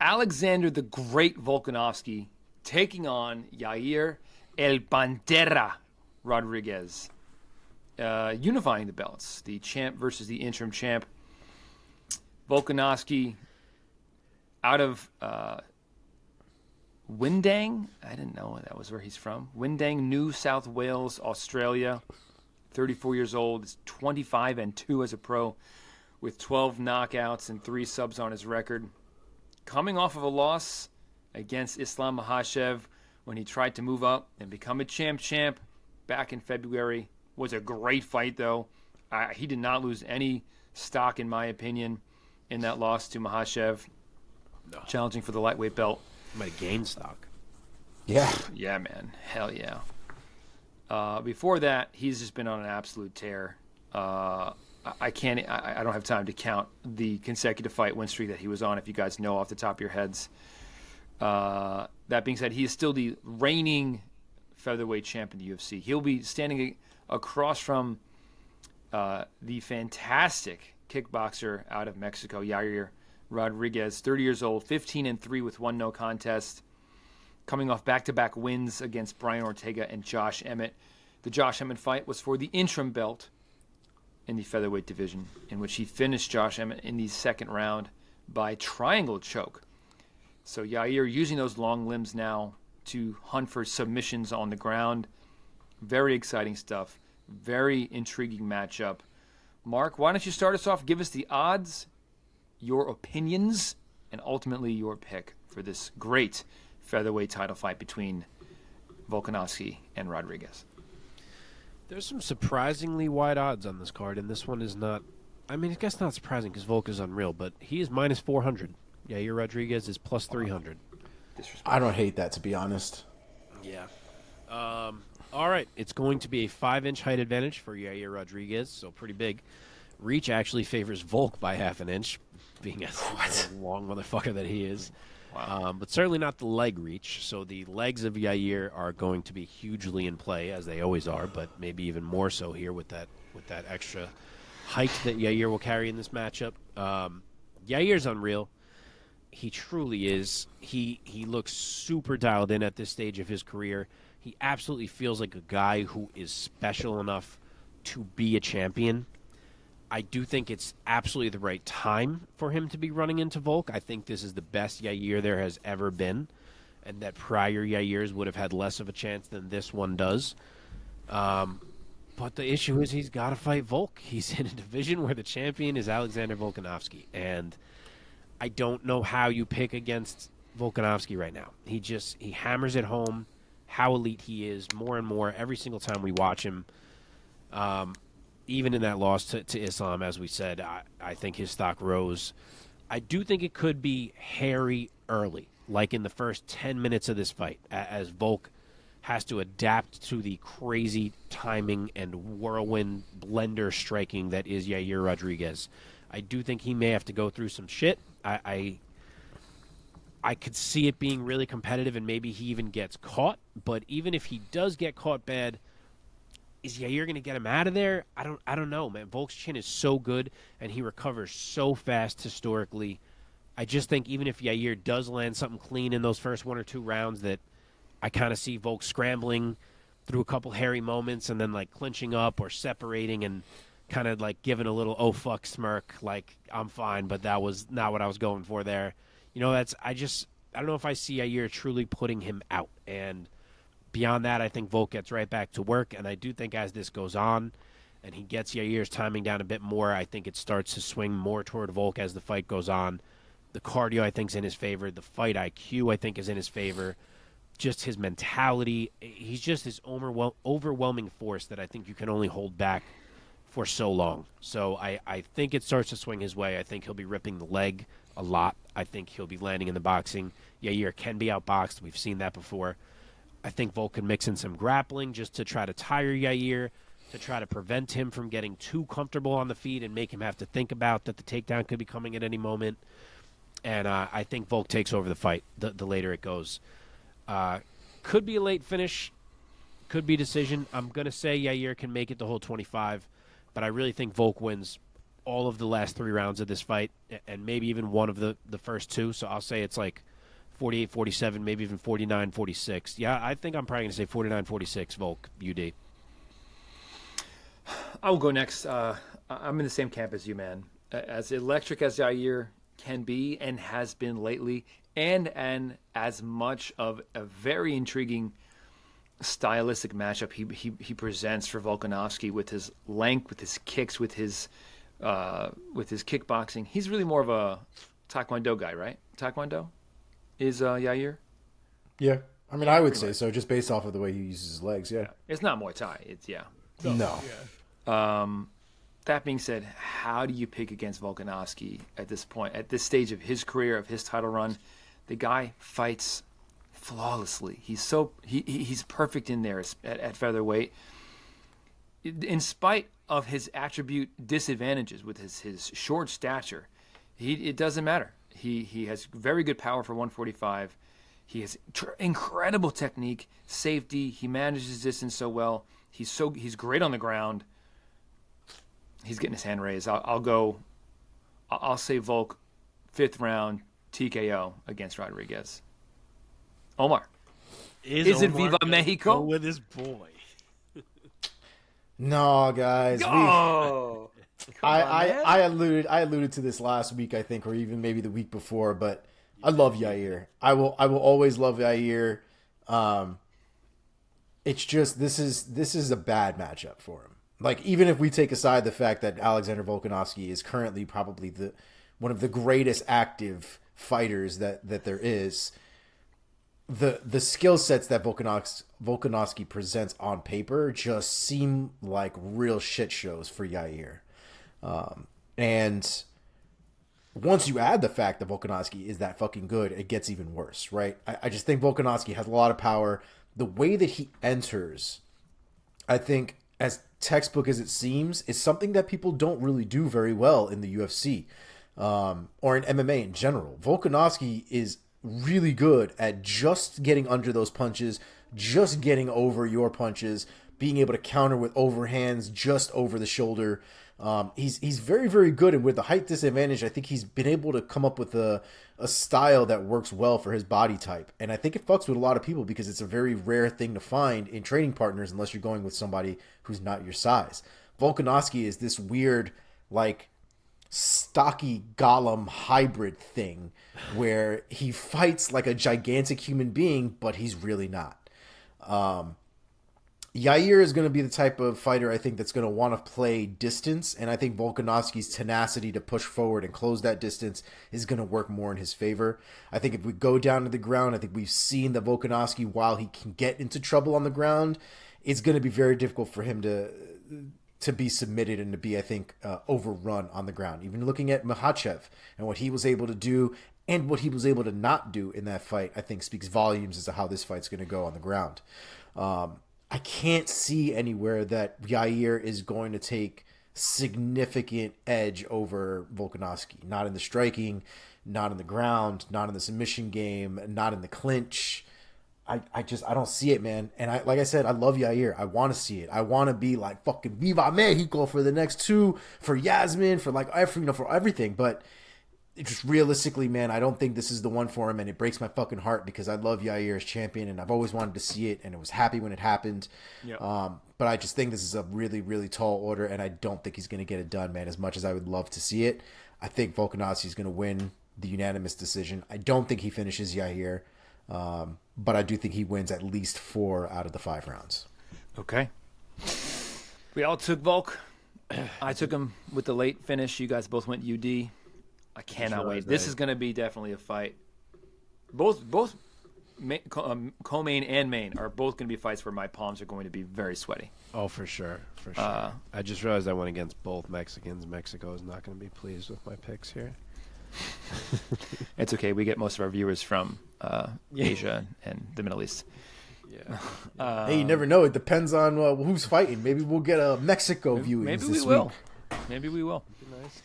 Alexander the Great Volkanovski taking on Yair El Pantera Rodriguez. Unifying the belts. The champ versus the interim champ. Volkanovski out of Windang. I didn't know that was where he's from. Windang, New South Wales, Australia. 34 years old. Is 25-2 as a pro with 12 knockouts and 3 subs on his record. Coming off of a loss against Islam Makhachev when he tried to move up and become a champ back in February. Was a great fight, though. He did not lose any stock, in my opinion, in that loss to Makhachev. No. Challenging for the lightweight belt. Might have gained stock. Yeah. Yeah, man. Hell yeah. Before that, he's just been on an absolute tear. I don't have time to count the consecutive fight win streak that he was on, if you guys know off the top of your heads. That being said, he is still the reigning featherweight champ in the UFC. He'll be standing across from the fantastic kickboxer out of Mexico, Yair Rodriguez, 30 years old, 15-3 with 1 no contest, coming off back-to-back wins against Brian Ortega and Josh Emmett. The Josh Emmett fight was for the interim belt in the featherweight division, in which he finished Josh Emmett in the second round by triangle choke. So Yair using those long limbs now to hunt for submissions on the ground. Very exciting stuff. Very intriguing matchup. Mark, why don't you start us off? Give us the odds, your opinions, and ultimately your pick for this great featherweight title fight between Volkanovski and Rodriguez. There's some surprisingly wide odds on this card, and this one is not... I mean, I guess not surprising because Volk is unreal, but he is minus 400. Yair Rodriguez is plus 300. I don't hate that, to be honest. Yeah. All right. It's going to be a 5-inch height advantage for Yair Rodriguez, so pretty big. Reach actually favors Volk by half an inch, being a long motherfucker that he is. Wow. But certainly not the leg reach. So the legs of Yair are going to be hugely in play, as they always are, but maybe even more so here with that extra height that Yair will carry in this matchup. Yair's unreal. He truly is. He looks super dialed in at this stage of his career. He absolutely feels like a guy who is special enough to be a champion. I do think it's absolutely the right time for him to be running into Volk. I think this is the best Yair there has ever been, and that prior Yairs would have had less of a chance than this one does. But the issue is he's got to fight Volk. He's in a division where the champion is Alexander Volkanovski, and I don't know how you pick against Volkanovski right now. He hammers it home how elite he is more and more every single time we watch him. Even in that loss to Islam, as we said, I think his stock rose. I do think it could be hairy early, like in the first 10 minutes of this fight, as Volk has to adapt to the crazy timing and whirlwind blender striking that is Yair Rodriguez. I do think he may have to go through some shit. I could see it being really competitive, and maybe he even gets caught. But even if he does get caught bad, is Yair going to get him out of there? I don't know, man. Volk's chin is so good, and he recovers so fast historically. I just think even if Yair does land something clean in those first 1 or 2 rounds, that I kind of see Volk scrambling through a couple hairy moments and then like clinching up or separating and kind of like giving a little oh fuck smirk, like I'm fine, but that was not what I was going for there. You know, I don't know if I see Yair truly putting him out. And beyond that, I think Volk gets right back to work, and I do think as this goes on and he gets Yair's timing down a bit more, I think it starts to swing more toward Volk as the fight goes on. The cardio, I think, is in his favor. The fight IQ, I think, is in his favor. Just his mentality. He's just this overwhelming force that I think you can only hold back for so long. So I think it starts to swing his way. I think he'll be ripping the leg a lot. I think he'll be landing in the boxing. Yair can be outboxed. We've seen that before. I think Volk can mix in some grappling just to try to tire Yair, to try to prevent him from getting too comfortable on the feet and make him have to think about that the takedown could be coming at any moment. And I think Volk takes over the fight the later it goes. Could be a late finish. Could be decision. I'm going to say Yair can make it the whole 25, but I really think Volk wins all of the last 3 rounds of this fight, and maybe even one of the first 2. So I'll say it's like 48-47, maybe even 49-46. Yeah, I think I'm probably going to say 49-46, Volk, UD. I will go next. I'm in the same camp as you, man. As electric as Yair can be and has been lately, and as much of a very intriguing stylistic matchup he presents for Volkanovski with his length, with his kicks, with his kickboxing. He's really more of a Taekwondo guy, right? Taekwondo is Yair. Yeah, I mean, I would say so, just based off of the way he uses his legs. Yeah, It's not Muay Thai. It's no. That being said, how do you pick against Volkanovski at this point, at this stage of his career, of his title run? The guy fights flawlessly. He's perfect in there at featherweight. In spite of his attribute disadvantages with his short stature, it doesn't matter. He has very good power for 145. He has incredible technique, safety. He manages distance so well. He's great on the ground. He's getting his hand raised. I'll say Volk, 5th round TKO against Rodriguez. Omar. Is it Viva Mexico? With his boy. No, guys. Oh, I alluded to this last week, I think, or even maybe the week before, but I love Yair. I will always love Yair. It's just this is a bad matchup for him. Like, even if we take aside the fact that Alexander Volkanovski is currently probably one of the greatest active fighters that there is, the skill sets that Volkanovski presents on paper just seem like real shit shows for Yair. And once you add the fact that Volkanovski is that fucking good, it gets even worse, right? I just think Volkanovski has a lot of power. The way that he enters, I think, as textbook as it seems, is something that people don't really do very well in the UFC or in MMA in general. Volkanovski is really good at just getting under those punches, just getting over your punches, being able to counter with overhands just over the shoulder. He's very, very good, and with the height disadvantage, I think he's been able to come up with a style that works well for his body type. And I think it fucks with a lot of people because it's a very rare thing to find in training partners unless you're going with somebody who's not your size. Volkanovski is this weird, like, stocky golem hybrid thing where he fights like a gigantic human being, but he's really not. Yair is going to be the type of fighter, I think, that's going to want to play distance, and I think Volkanovski's tenacity to push forward and close that distance is going to work more in his favor. I think if we go down to the ground, I think we've seen that Volkanovski, while he can get into trouble on the ground, it's going to be very difficult for him to be submitted and to be, I think, overrun on the ground. Even looking at Makhachev and what he was able to do and what he was able to not do in that fight, I think speaks volumes as to how this fight's going to go on the ground. I can't see anywhere that Yair is going to take significant edge over Volkanovski. Not in the striking, not in the ground, not in the submission game, not in the clinch. I don't see it, man. And like I said, I love Yair. I want to see it. I want to be like fucking Viva Mexico for the next 2, for Yasmin, for like for everything. But just realistically, man, I don't think this is the one for him, and it breaks my fucking heart because I love Yair as champion, and I've always wanted to see it, and I was happy when it happened. Yep. But I just think this is a really, really tall order, and I don't think he's going to get it done, man, as much as I would love to see it. I think Volkanovski is going to win the unanimous decision. I don't think he finishes Yair, but I do think he wins at least 4 out of the 5 rounds. Okay. We all took Volk. I took him with the late finish. You guys both went UD. I cannot wait. This is going to be definitely a fight. Both co-main and main are both going to be fights where my palms are going to be very sweaty. Oh, for sure. I just realized I went against both Mexicans. Mexico is not going to be pleased with my picks here. It's okay. We get most of our viewers from Asia and the Middle East. Yeah. Hey, you never know. It depends on who's fighting. Maybe we'll get a Mexico viewing Maybe this we will. week. Maybe we will. Nice.